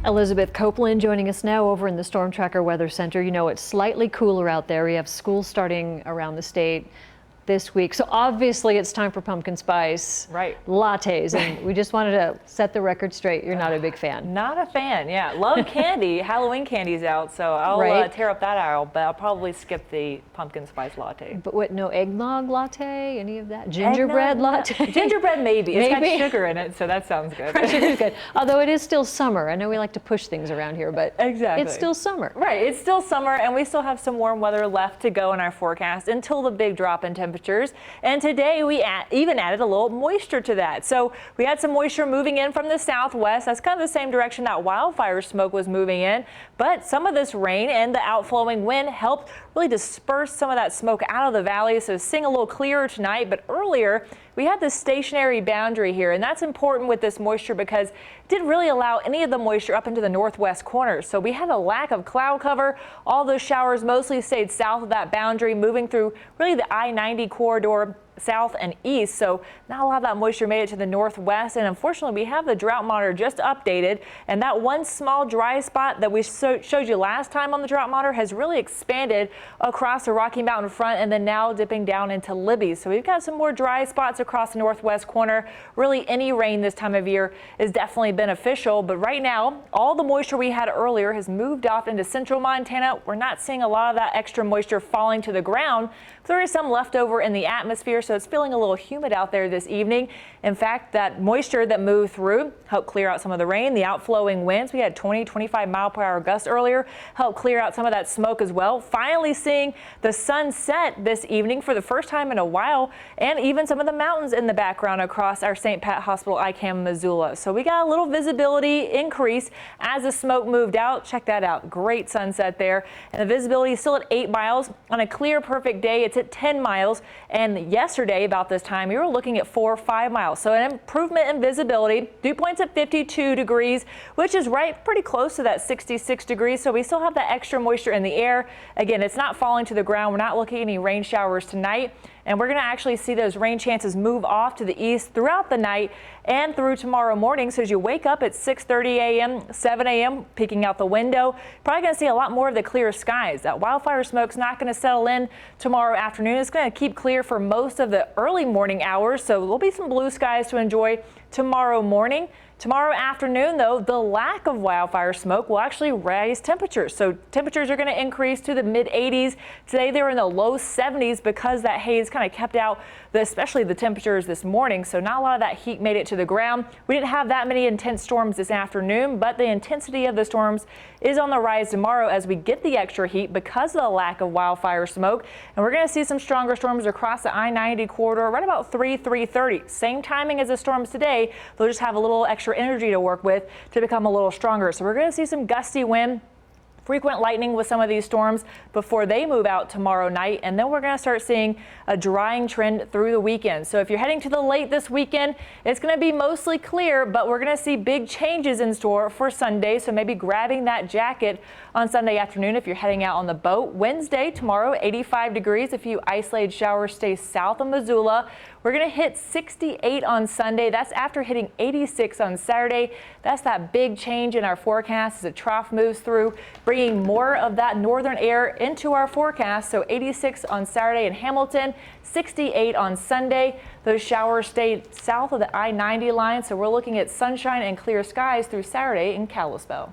Elizabeth Copeland joining us now over in the Storm Tracker Weather Center. You know, it's slightly cooler out there. We have school starting around the state this week. So obviously it's time for pumpkin spice lattes. And we just wanted to set the record straight. You're not a big fan. Not a fan, yeah. Love candy. Halloween candy's out, so I'll tear up that aisle, but I'll probably skip the pumpkin spice latte. But what, no eggnog latte, any of that? Gingerbread latte? Gingerbread maybe. It's got sugar in it, so that sounds good. Sugar's good. Although it is still summer. I know we like to push things around here, but it's still summer. Right, it's still summer, and we still have some warm weather left to go in our forecast until the big drop in temperatures. And today we even added a little moisture to that. So we had some moisture moving in from the southwest. That's kind of the same direction that wildfire smoke was moving in. But some of this rain and the outflowing wind helped really disperse some of that smoke out of the valley. So seeing a little clearer tonight. But earlier we had this stationary boundary here, and that's important with this moisture because it didn't really allow any of the moisture up into the northwest corners. So we had a lack of cloud cover. All those showers mostly stayed south of that boundary, moving through really the I-90 corridor south and east. So not a lot of that moisture made it to the northwest. And unfortunately, we have the drought monitor just updated. And that one small dry spot that we showed you last time on the drought monitor has really expanded across the Rocky Mountain front and then now dipping down into Libby. So we've got some more dry spots across the northwest corner. Really, any rain this time of year is definitely beneficial. But right now, all the moisture we had earlier has moved off into central Montana. We're not seeing a lot of that extra moisture falling to the ground. There is some left over in the atmosphere, so it's feeling a little humid out there this evening. In fact, that moisture that moved through helped clear out some of the rain. The outflowing winds, we had 20-25 mile per hour gusts earlier, helped clear out some of that smoke as well. Finally seeing the sun set this evening for the first time in a while, and even some of the mountains in the background across our St. Pat Hospital, ICAM, Missoula. So we got a little visibility increase as the smoke moved out. Check that out. Great sunset there. And the visibility is still at 8 miles. On a clear, perfect day, it's at 10 miles. And yesterday, about this time, we were looking at 4 or 5 miles. So an improvement in visibility. Dew point's at 52 degrees, which is pretty close to that 66 degrees. So we still have that extra moisture in the air. Again, it's not falling to the ground. We're not looking at any rain showers tonight. And we're going to actually see those rain chances move off to the east throughout the night and through tomorrow morning. So as you wake up at 6:30 a.m., 7 a.m., peeking out the window, probably going to see a lot more of the clear skies. That wildfire smoke's not going to settle in tomorrow afternoon. It's going to keep clear for most of the early morning hours. So there'll be some blue skies to enjoy tomorrow morning. Tomorrow afternoon, though, the lack of wildfire smoke will actually raise temperatures. So temperatures are going to increase to the mid 80s. Today they were in the low 70s because that haze kind of kept out especially the temperatures this morning. So not a lot of that heat made it to the ground. We didn't have that many intense storms this afternoon, but the intensity of the storms is on the rise tomorrow as we get the extra heat because of the lack of wildfire smoke. And we're going to see some stronger storms across the I-90 corridor right about 3:30. Same timing as the storms today. They'll just have a little extra energy to work with to become a little stronger. So we're going to see some gusty wind, frequent lightning with some of these storms before they move out tomorrow night. And then we're going to start seeing a drying trend through the weekend. So if you're heading to the lake this weekend, it's going to be mostly clear, but we're going to see big changes in store for Sunday. So maybe grabbing that jacket on Sunday afternoon if you're heading out on the boat. Wednesday, tomorrow, 85 degrees. A few isolated showers stay south of Missoula. We're going to hit 68 on Sunday. That's after hitting 86 on Saturday. That's that big change in our forecast as a trough moves through, bringing more of that northern air into our forecast. So 86 on Saturday in Hamilton, 68 on Sunday. Those showers stay south of the I-90 line. So we're looking at sunshine and clear skies through Saturday in Kalispell.